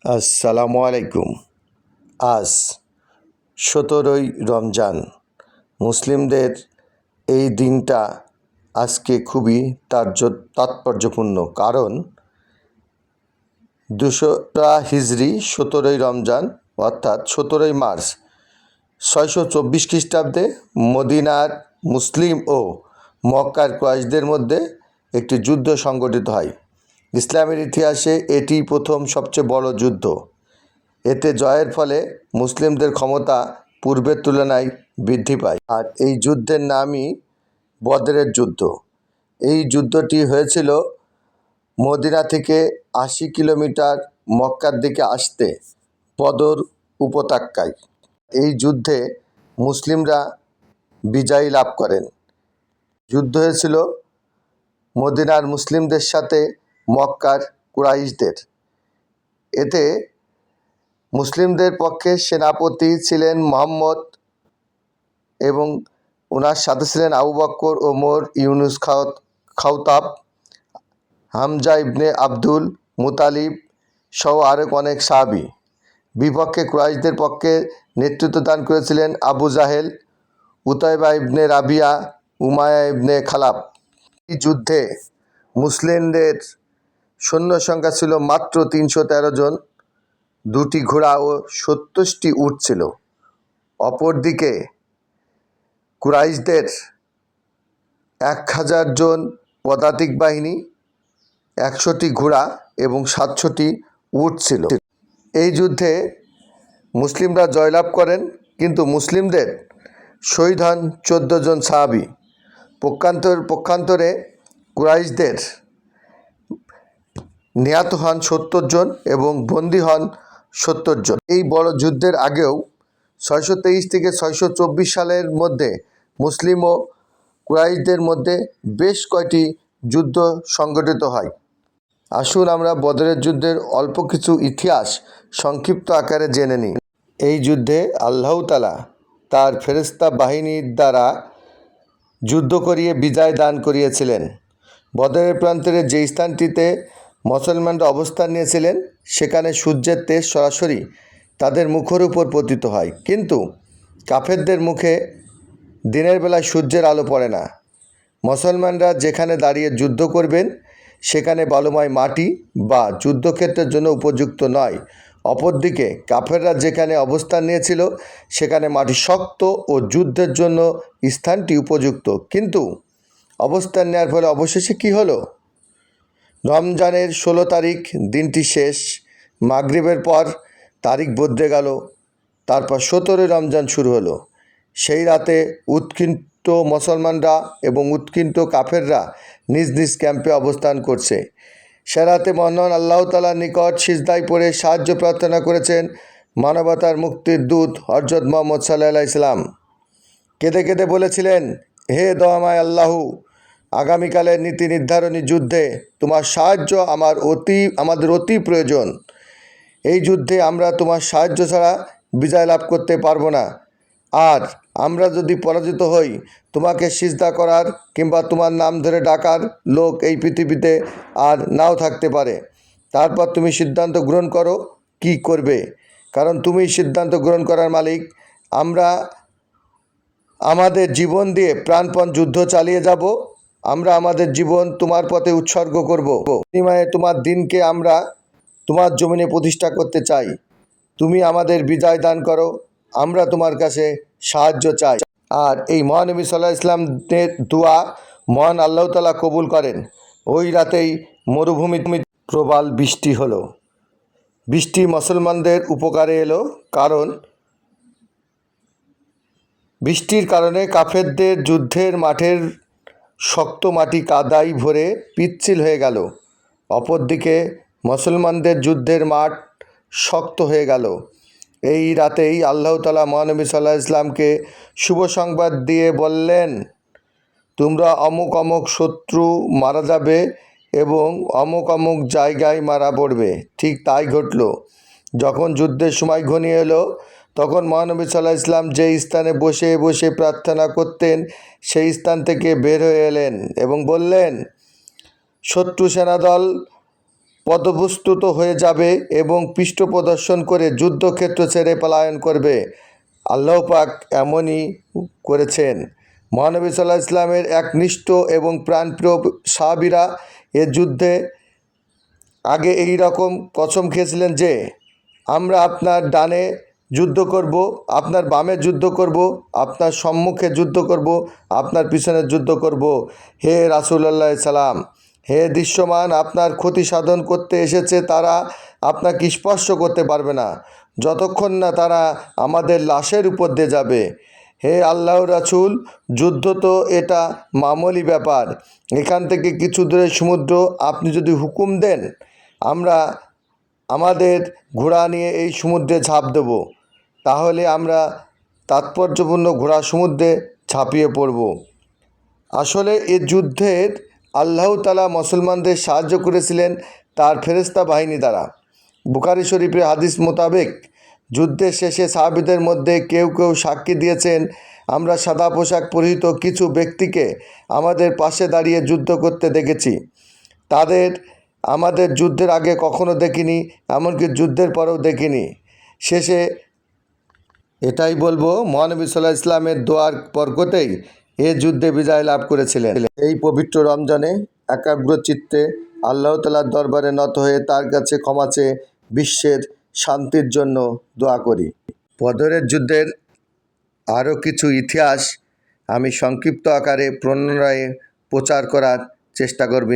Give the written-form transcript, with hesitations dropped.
আসসালামু আলাইকুম। আজ ১৭ই রমজান। মুসলিমদের এই দিনটা আজকে খুবই তাৎপর্যপূর্ণ, কারণ ২০০ হিজরি ১৭ই রমজান অর্থাৎ ১৭ই মার্চ ৬২৪ খ্রিস্টাব্দে মদিনার মুসলিম ও মক্কার কুরাইশদের মধ্যে একটি যুদ্ধ সংঘটিত হয়। ইসলামের ইতিহাসে এটি প্রথম সবচেয়ে বড় যুদ্ধ। এতে জয়ের ফলে মুসলিমদের ক্ষমতা পূর্বের তুলনায় বৃদ্ধি পায়, আর এই যুদ্ধের নামই বদরের যুদ্ধ। এই যুদ্ধটি হয়েছিল মদিনা থেকে ৮০ কিলোমিটার মক্কার দিকে আসতে বদর উপত্যকায়। এই যুদ্ধে মুসলিমরা বিজয় লাভ করেন। যুদ্ধ হয়েছিল মদিনার মুসলিমদের সাথে মক্কার কুরাইশদের। এতে মুসলিমদের পক্ষে সেনাপতি ছিলেন মুহাম্মদ এবং ওনার সাথে ছিলেন আবু বকর, ওমর, ইউনুস খাওতাব, হামজা ইবনে আব্দুল মুতালিব সহ আরও অনেক সাহাবী। বিপক্ষে কুরাইশদের পক্ষে নেতৃত্ব দান করেছিলেন আবু জাহেল, উতাইবা ইবনে রাবিয়া, উমাইয়া ইবনে খালাব। এই যুদ্ধে মুসলিমদের সৈন্য সংখ্যা ছিল মাত্র ৩১৩ জন। ২টি ঘোড়া ও ৭০টি উট ছিল। অপরদিকে কুরাইশদের ১,০০০ জন পদাতিক বাহিনী, ১০০টি ঘোড়া এবং ৭০০টি উট ছিল। এই যুদ্ধে মুসলিমরা জয়লাভ করেন, কিন্তু মুসলিমদের শহীদ হন ১৪ জন সাহাবী। পক্ষান্তরে কুরাইশদের নিহত হন ৭০ জন এবং বন্দী হন ৭০ জন। এই বড় যুদ্ধের আগেও ৬২৩ থেকে ৬২৪ সালের মধ্যে মুসলিম ও কুরাইশদের মধ্যে বেশ কয়টি যুদ্ধ সংঘটিত হয়। আসুন আমরা বদরের যুদ্ধের অল্প কিছু ইতিহাস সংক্ষিপ্ত আকারে জেনে নিই। এই যুদ্ধে আল্লাহ তাআলা তার ফেরেশতা বাহিনীর দ্বারা যুদ্ধ করিয়ে বিজয় দান করিয়েছিলেন। বদরের প্রান্তরে যে স্থানটিতে মুসলমানরা অবস্থান নিয়েছিলেন, সেখানে সূর্যের তেজ সরাসরি তাদের মুখের উপর পতিত হয়, কিন্তু কাফেরদের মুখে দিনের বেলায় সূর্যের আলো পড়ে না। মুসলমানরা যেখানে দাঁড়িয়ে যুদ্ধ করবেন সেখানে বালুময় মাটি বা যুদ্ধক্ষেত্রের জন্য উপযুক্ত নয়। অপরদিকে কাফেররা যেখানে অবস্থান নিয়েছিল সেখানে মাটি শক্ত ও যুদ্ধের জন্য স্থানটি উপযুক্ত। কিন্তু অবস্থান নেওয়ার ফলে অবশেষে কী হলো? রমজানের ১৬ তারিখ দিনটি শেষ, মাগরিবের পর তারিখ বদলে গেল, তারপর ১৭ই রমজান শুরু হলো। সেই রাতে উৎকণ্ঠিত মুসলমানরা এবং উৎকণ্ঠিত কাফেররা নিজ নিজ ক্যাম্পে অবস্থান করছে। সে রাতে মহান আল্লাহ তাআলার নিকট সিজদায় পড়ে সাহায্য প্রার্থনা করেছেন মানবতার মুক্তির দূত হযরত মুহাম্মদ সাল্লাল্লাহু আলাইহি সাল্লাম। কেঁদে কেঁদে বলেছিলেন, হে দয়াময় আল্লাহ, আগামীকালের নীতি নির্ধারণী যুদ্ধে তোমার সাহায্য আমাদের অতি প্রয়োজন। এই যুদ্ধে আমরা তোমার সাহায্য ছাড়া বিজয় লাভ করতে পারবো না, আর আমরা যদি পরাজিত হই তোমাকে সিজদা করার কিংবা তোমার নাম ধরে ডাকার লোক এই পৃথিবীতে আর নাও থাকতে পারে। তারপর তুমি সিদ্ধান্ত গ্রহণ করো কি করবে, কারণ তুমি সিদ্ধান্ত গ্রহণ করার মালিক। আমরা আমাদের জীবন দিয়ে প্রাণপণ যুদ্ধ চালিয়ে যাব। আমরা আমাদের জীবন তোমার পথে উৎসর্গ করব। বিনিময়ে তোমার দিনকে আমরা তোমার জমিনে প্রতিষ্ঠা করতে চাই। তুমি আমাদের বিজয় দান করো, আমরা তোমার কাছে সাহায্য চাই। আর এই মহানবী সাল্লাল্লাহু আলাইহি ওয়াসাল্লামের দোয়া মহান আল্লাহ তাআলা কবুল করেন। ওই রাতেই মরুভূমিতে প্রবল বৃষ্টি হলো। বৃষ্টি মুসলমানদের উপকারে এলো, কারণ বৃষ্টির কারণে কাফেরদের যুদ্ধের মাঠের শক্ত মাটি কাদায় ভরে পিচ্ছিল হয়ে গেল। অপরদিকে মুসলমানদের যুদ্ধের মাঠ শক্ত হয়ে গেল। এই রাতেই আল্লাহ তাআলা মহানবী সাল্লাল্লাহু আলাইহি ওয়াসাল্লামকে শুভ সংবাদ দিয়ে বললেন, তোমরা অমুক অমুক শত্রু মারা যাবে এবং অমুক অমুক জায়গায় মারা পড়বে। ঠিক তাই ঘটল। যখন যুদ্ধের সময় ঘনিয়ে এলো, তখন মহানবী সাল্লাল্লাহু আলাইহি ওয়াসাল্লাম যেই স্থানে বসে বসে প্রার্থনা করতেন সেই স্থান থেকে বের হয়ে এলেন এবং বললেন, শত্রু সেনাদল পদভস্তুত হয়ে যাবে এবং পৃষ্ঠ প্রদর্শন করে যুদ্ধক্ষেত্র ছেড়ে পলায়ন করবে। আল্লাহ পাক এমনই করেছেন। মহানবী সাল্লাল্লাহু আলাইহি ইসলামের একনিষ্ঠ এবং প্রাণপ্রিয় সাহাবীরা এ যুদ্ধে আগে এই রকম কসম খেয়েছিলেন যে আমরা আপনার ডানে যুদ্ধ করব, আপনার বামে যুদ্ধ করব, আপনার সম্মুখে যুদ্ধ করব, আপনার পিছনে যুদ্ধ করব। হে রাসূলুল্লাহ সালাম, হে দৃশ্যমান আপনার ক্ষতি সাধন করতে এসেছে তারা আপনাকে স্পর্শ করতে পারবে না যতক্ষণ না তারা আমাদের লাশের উপর দিয়ে যাবে। হে আল্লাহর রাসূল, যুদ্ধ তো এটা মামুলি ব্যাপার, এখান থেকে কিছু দূরে সমুদ্র, আপনি যদি হুকুম দেন আমরা আমাদের ঘোড়া নিয়ে এই সমুদ্রে ঝাঁপ দেব, তাহলে আমরা তাৎপর্যপূর্ণ ঘোড়া সমুদ্রে ঝাঁপিয়ে পড়ব। আসলে এ যুদ্ধের আল্লাহ তাআলা মুসলমানদের সাহায্য করেছিলেন তার ফেরেশতা বাহিনী দ্বারা। বুখারী শরীফের হাদিস মোতাবেক যুদ্ধের শেষে সাহাবীদের মধ্যে কেউ কেউ সাক্ষী দিয়েছেন, আমরা সাদা পোশাক পরিহিত কিছু ব্যক্তিকে আমাদের পাশে দাঁড়িয়ে যুদ্ধ করতে দেখেছি। তাদের আমাদের যুদ্ধের আগে কখনো দেখিনি, এমনকি যুদ্ধের পরেও দেখিনি। শেষে এটাই বলবো, মহানবী সাল্লাল্লাহু আলাইহি ইসলামের দোয়ার বরকতেই এ যুদ্ধে বিজয় লাভ করেছিলেন। এই পবিত্র রমজানে একাগ্র চিত্তে আল্লাহ তাআলার দরবারে নত হয়ে তার কাছে ক্ষমা চেয়ে বিশ্বের শান্তির জন্য দোয়া করি। বদরের যুদ্ধের আরও কিছু ইতিহাস আমি সংক্ষিপ্ত আকারে পুনরায় প্রচার করার চেষ্টা করব।